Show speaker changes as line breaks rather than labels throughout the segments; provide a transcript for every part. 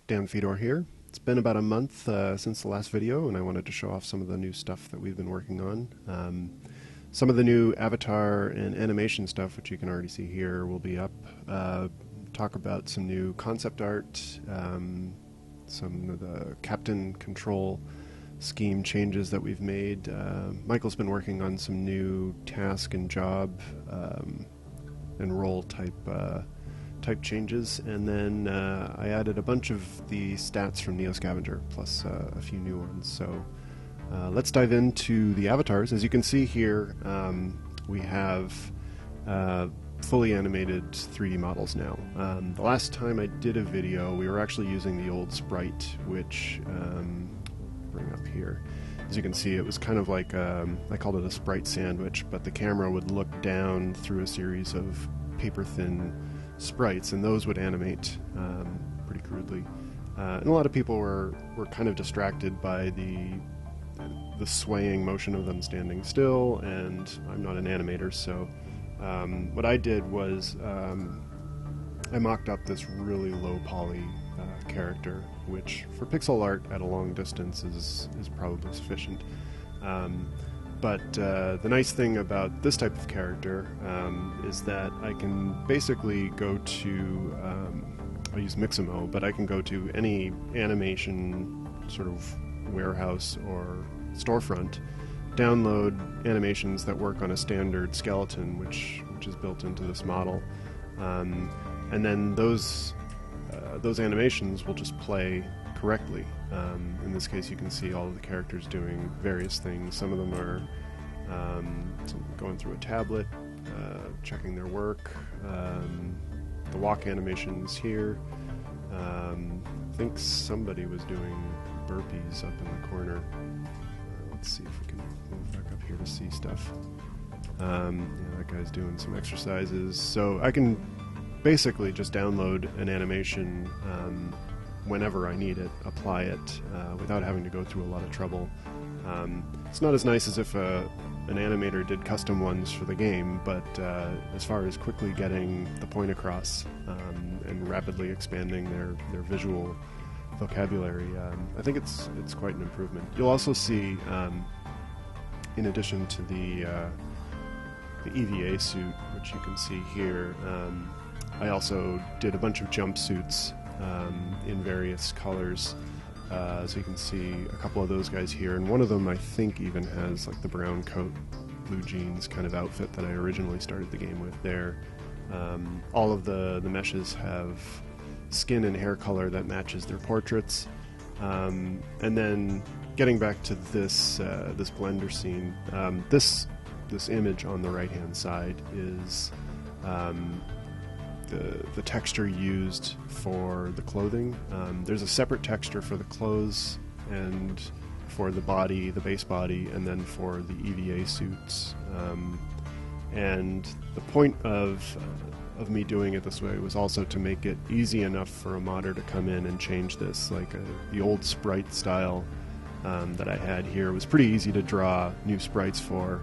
Dan Fedor here. It's been about a month since the last video, and I wanted to show off some of the new stuff that we've been working on. Some of the new avatar and animation stuff, which you can already see here, will be up. Talk about some new concept art, some of the captain control scheme changes that we've made. Michael's been working on some new task and job and role type changes, and then I added a bunch of the stats from Neo Scavenger, plus a few new ones. So let's dive into the avatars. As you can see here, we have fully animated 3D models now. The last time I did a video, we were actually using the old sprite, which bring up here. As you can see, it was kind of like I called it a sprite sandwich, but the camera would look down through a series of paper-thin sprites, and those would animate pretty crudely. And a lot of people were kind of distracted by the swaying motion of them standing still, and I'm not an animator, so what I did was I mocked up this really low poly character, which for pixel art at a long distance is probably sufficient. But the nice thing about this type of character is that I can basically go to, I use Mixamo, but I can go to any animation sort of warehouse or storefront, download animations that work on a standard skeleton, which is built into this model, and then those animations will just play correctly. In this case, you can see all of the characters doing various things. Some of them are going through a tablet, checking their work. The walk animations here. I think somebody was doing burpees up in the corner. Let's see if we can move back up here to see stuff. Yeah, that guy's doing some exercises. So I can basically just download an animation whenever I need it, apply it without having to go through a lot of trouble. It's not as nice as if an animator did custom ones for the game, but as far as quickly getting the point across and rapidly expanding their visual vocabulary, I think it's quite an improvement. You'll also see, in addition to the EVA suit, which you can see here, I also did a bunch of jumpsuits in various colors. So you can see a couple of those guys here, and one of them I think even has like the brown coat, blue jeans kind of outfit that I originally started the game with there. All of the meshes have skin and hair color that matches their portraits. And then getting back to this Blender scene, this image on the right hand side is the texture used for the clothing. There's a separate texture for the clothes and for the body, the base body, and then for the EVA suits. And the point of me doing it this way was also to make it easy enough for a modder to come in and change this. Like the old sprite style that I had here was pretty easy to draw new sprites for.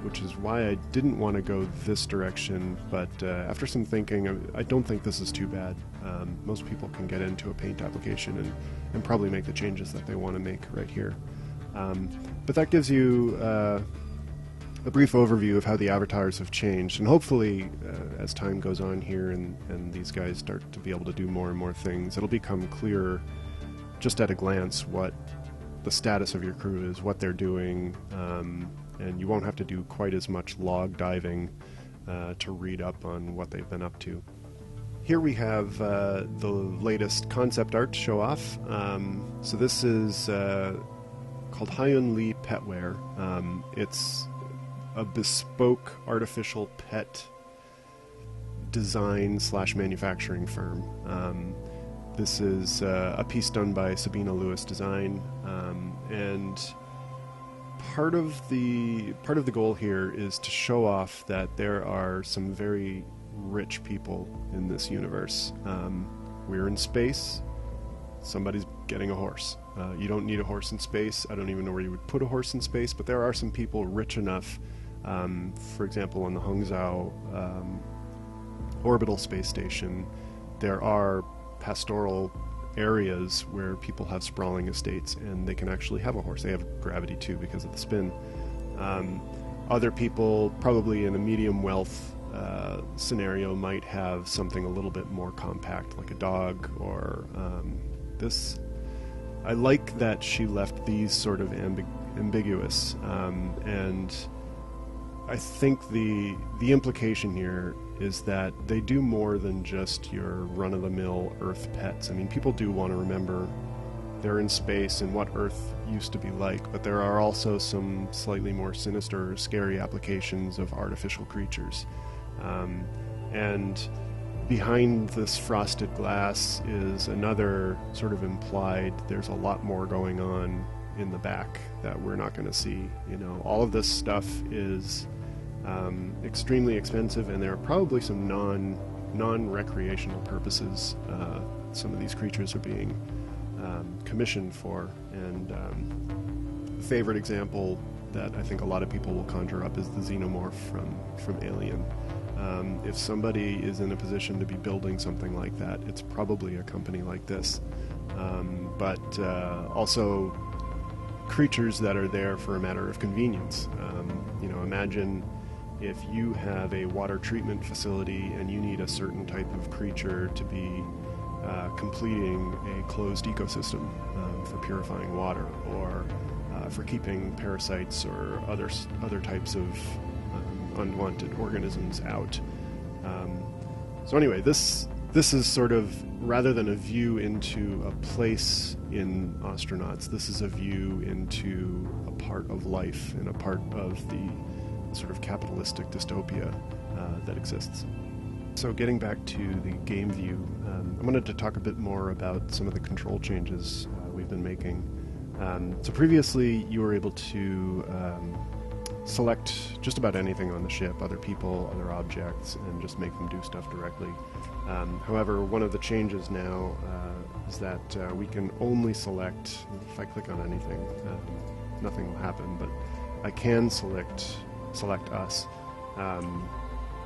Which is why I didn't want to go this direction, but after some thinking, I don't think this is too bad. Most people can get into a paint application and probably make the changes that they want to make right here. But that gives you a brief overview of how the avatars have changed, and hopefully as time goes on here and these guys start to be able to do more and more things, it'll become clearer just at a glance what the status of your crew is, what they're doing, and you won't have to do quite as much log diving to read up on what they've been up to. Here we have the latest concept art to show off. So this is called Hyun Lee Petware. It's a bespoke artificial pet design / manufacturing firm. This is a piece done by Sabina Lewis Design, and part of the goal here is to show off that there are some very rich people in this universe. We're in space. Somebody's getting a horse. You don't need a horse in space. I don't even know where you would put a horse in space, but there are some people rich enough. For example, on the Hangzhou orbital space station, there are pastoral areas where people have sprawling estates and they can actually have a horse. They have gravity too because of the spin. Other people, probably in a medium wealth scenario, might have something a little bit more compact, like a dog or this. I like that she left these sort of ambiguous, and I think the implication here is that they do more than just your run-of-the-mill Earth pets. I mean, people do want to remember they're in space and what Earth used to be like, but there are also some slightly more sinister, scary applications of artificial creatures. And behind this frosted glass is another sort of implied, there's a lot more going on in the back that we're not going to see. You know, all of this stuff is extremely expensive, and there are probably some non-recreational purposes some of these creatures are being commissioned for. And a favorite example that I think a lot of people will conjure up is the xenomorph from Alien. If somebody is in a position to be building something like that, it's probably a company like this. But also creatures that are there for a matter of convenience. You know, imagine if you have a water treatment facility and you need a certain type of creature to be completing a closed ecosystem for purifying water, or for keeping parasites or other types of unwanted organisms out. So anyway, this is sort of, rather than a view into a place in Ostranauts, this is a view into a part of life and a part of the sort of capitalistic dystopia that exists. So getting back to the game view, I wanted to talk a bit more about some of the control changes we've been making. So previously you were able to select just about anything on the ship, other people, other objects, and just make them do stuff directly. However, one of the changes now is that we can only select, if I click on anything, nothing will happen, but I can select us.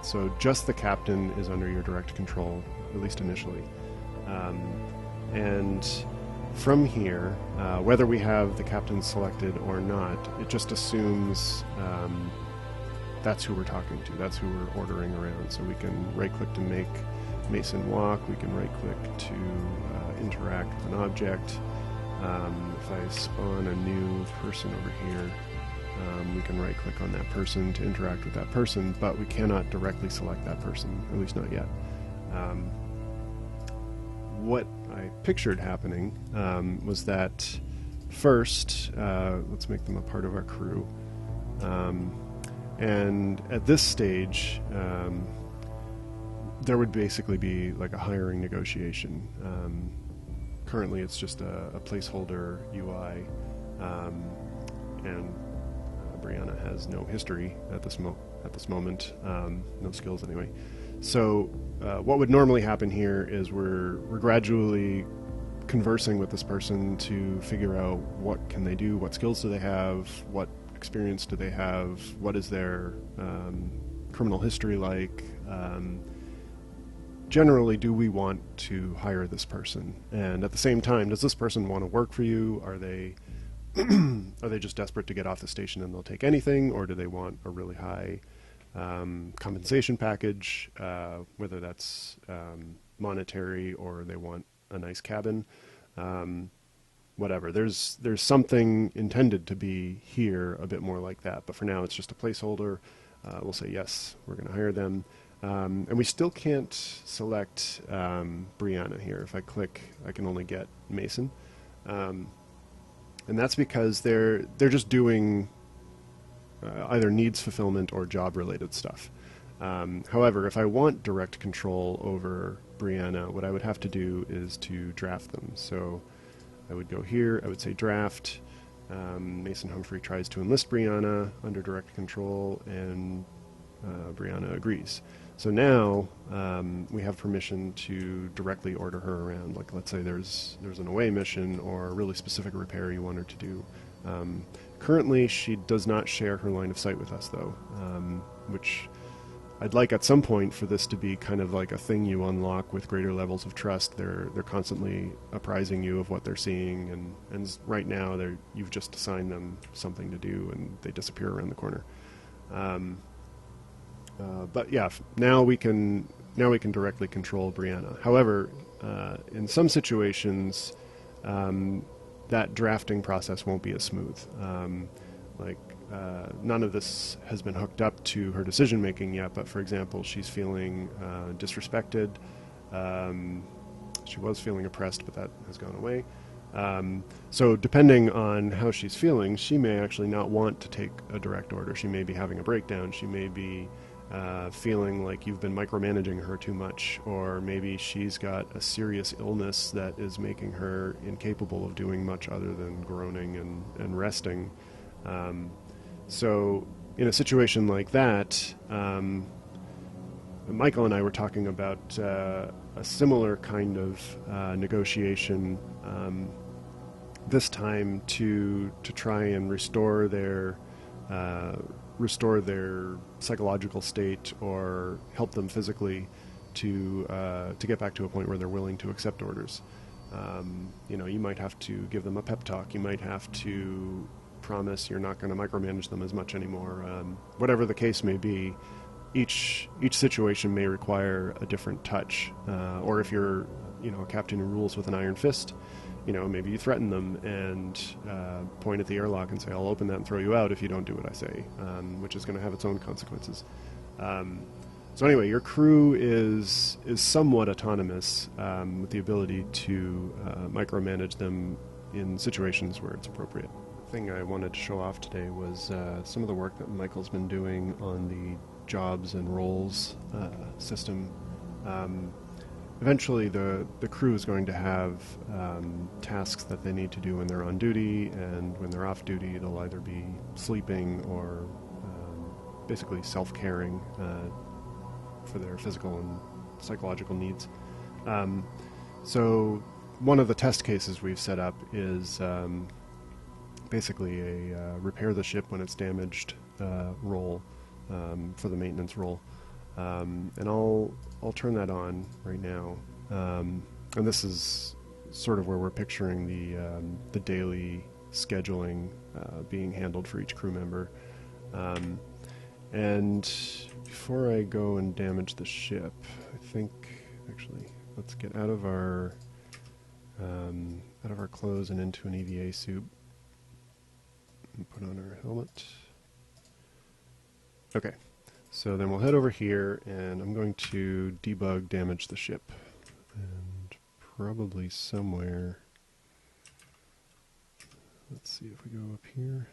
So just the captain is under your direct control, at least initially. And from here, whether we have the captain selected or not, it just assumes that's who we're talking to, that's who we're ordering around. So we can right-click to make Mason walk, we can right-click to interact with an object. If I spawn a new person over here, we can right-click on that person to interact with that person, but we cannot directly select that person, at least not yet. What I pictured happening was that first, let's make them a part of our crew, and at this stage, there would basically be like a hiring negotiation. Currently it's just a placeholder UI, and Brianna has no history at this moment, no skills anyway. So what would normally happen here is we're gradually conversing with this person to figure out what can they do, what skills do they have, what experience do they have, what is their criminal history like. Generally, do we want to hire this person? And at the same time, does this person want to work for you? Are they just desperate to get off the station and they'll take anything, or do they want a really high compensation package, whether that's monetary or they want a nice cabin, whatever. There's something intended to be here a bit more like that, but for now it's just a placeholder. We'll say yes, we're going to hire them. And we still can't select Brianna here. If I click, I can only get Mason. And that's because they're just doing either needs fulfillment or job-related stuff. However, if I want direct control over Brianna, what I would have to do is to draft them. So I would go here, I would say draft. Mason Humphrey tries to enlist Brianna under direct control, and Brianna agrees. So now we have permission to directly order her around. Like, let's say there's an away mission or a really specific repair you want her to do. Currently, she does not share her line of sight with us, though, which I'd like at some point for this to be kind of like a thing you unlock with greater levels of trust. They're constantly apprising you of what they're seeing, and right now you've just assigned them something to do, and they disappear around the corner. But yeah, now we can directly control Brianna. However, in some situations, that drafting process won't be as smooth. None of this has been hooked up to her decision making yet, but for example, she's feeling disrespected. She was feeling oppressed, but that has gone away. So depending on how she's feeling, she may actually not want to take a direct order. She may be having a breakdown. She may be feeling like you've been micromanaging her too much, or maybe she's got a serious illness that is making her incapable of doing much other than groaning and resting. So in a situation like that, Michael and I were talking about a similar kind of negotiation, this time to try and restore their psychological state, or help them physically to get back to a point where they're willing to accept orders. You might have to give them a pep talk. You might have to promise you're not going to micromanage them as much anymore. Whatever the case may be, each situation may require a different touch. Or if you're a captain who rules with an iron fist, maybe you threaten them and point at the airlock and say, I'll open that and throw you out if you don't do what I say, which is going to have its own consequences. So anyway, your crew is somewhat autonomous, with the ability to micromanage them in situations where it's appropriate. The thing I wanted to show off today was some of the work that Michael's been doing on the jobs and roles system. Eventually, the crew is going to have tasks that they need to do when they're on duty, and when they're off duty, they'll either be sleeping or basically self-caring for their physical and psychological needs. So one of the test cases we've set up is basically a repair the ship when it's damaged role for the maintenance role. And I'll turn that on right now. And this is sort of where we're picturing the daily scheduling being handled for each crew member. And before I go and damage the ship, I think actually let's get out of our clothes and into an EVA suit and put on our helmet. Okay. So then we'll head over here, and I'm going to debug damage the ship. And probably somewhere, let's see if we go up here.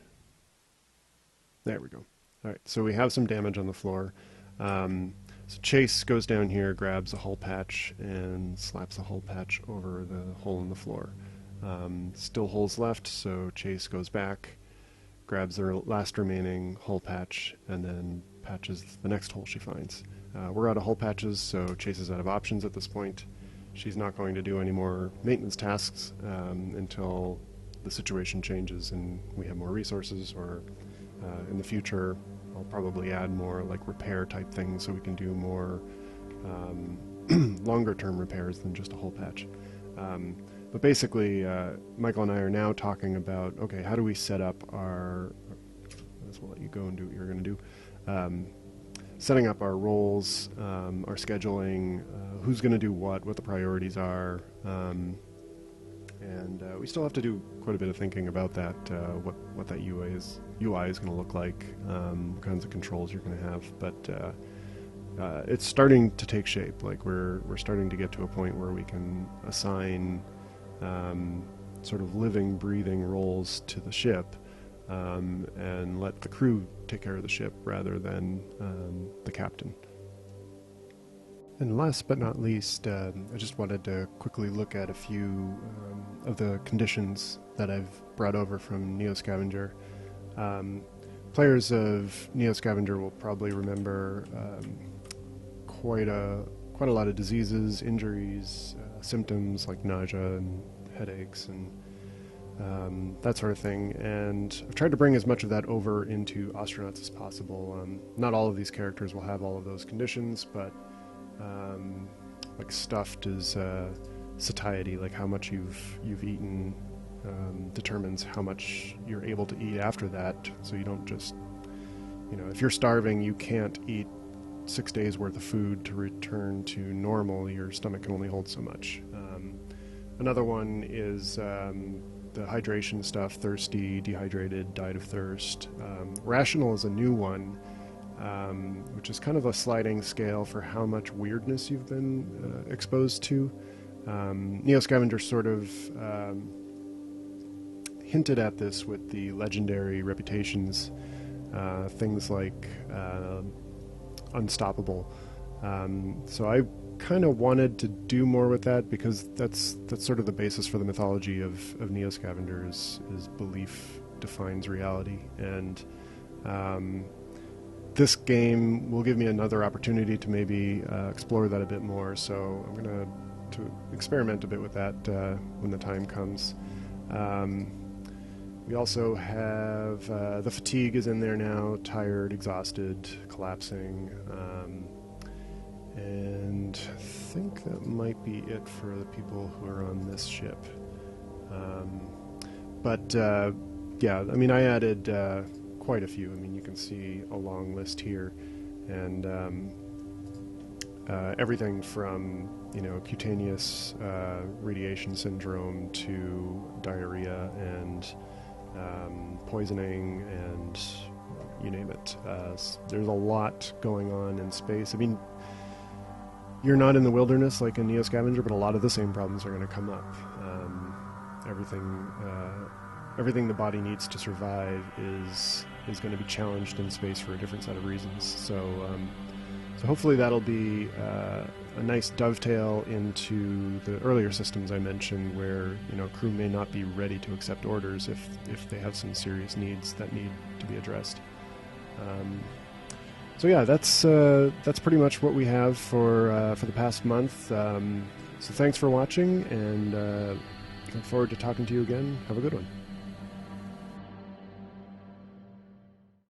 There we go. Alright, so we have some damage on the floor. So Chase goes down here, grabs a hull patch, and slaps a hull patch over the hole in the floor. Still holes left, so Chase goes back, grabs their last remaining hull patch, and then patches the next hole she finds. We're out of hull patches, so Chase is out of options at this point. She's not going to do any more maintenance tasks until the situation changes and we have more resources, or in the future I'll probably add more like repair type things so we can do more longer term repairs than just a hull patch. But basically, Michael and I are now talking about, okay, how do we set up our, we'll let you go and do what you're going to do. Setting up our roles, our scheduling, who's going to do what the priorities are, and we still have to do quite a bit of thinking about that, what that UI is going to look like, what kinds of controls you're going to have, but it's starting to take shape. Like we're starting to get to a point where we can assign sort of living, breathing roles to the ship, and let the crew take care of the ship rather than the captain. And last but not least, I just wanted to quickly look at a few of the conditions that I've brought over from Neo Scavenger. Players of Neo Scavenger will probably remember quite a lot of diseases, injuries, symptoms like nausea and headaches and that sort of thing. And I've tried to bring as much of that over into Ostranauts as possible. Not all of these characters will have all of those conditions, but like stuffed is satiety, like how much you've eaten determines how much you're able to eat after that. So you don't just, if you're starving, you can't eat 6 days worth of food to return to normal. Your stomach can only hold so much. Another one is the hydration stuff: thirsty, dehydrated, died of thirst. Rational is a new one, which is kind of a sliding scale for how much weirdness you've been exposed to. Neo Scavenger sort of hinted at this with the legendary reputations, things like Unstoppable. So I kind of wanted to do more with that, because that's sort of the basis for the mythology of Neo Scavenger is belief defines reality. And this game will give me another opportunity to maybe explore that a bit more, so I'm going to experiment a bit with that when the time comes. We also have the fatigue is in there now: tired, exhausted, collapsing, and I think that might be it for the people who are on this ship. Yeah, I mean, I added quite a few. I mean, you can see a long list here, and everything from cutaneous radiation syndrome to diarrhea and poisoning, and you name it. There's a lot going on in space. I mean, you're not in the wilderness like in Neo Scavenger, but a lot of the same problems are going to come up. Everything the body needs to survive is going to be challenged in space for a different set of reasons. So hopefully that'll be a nice dovetail into the earlier systems I mentioned, where crew may not be ready to accept orders if they have some serious needs that need to be addressed. So yeah, that's pretty much what we have for the past month. So thanks for watching, and look forward to talking to you again. Have a good one.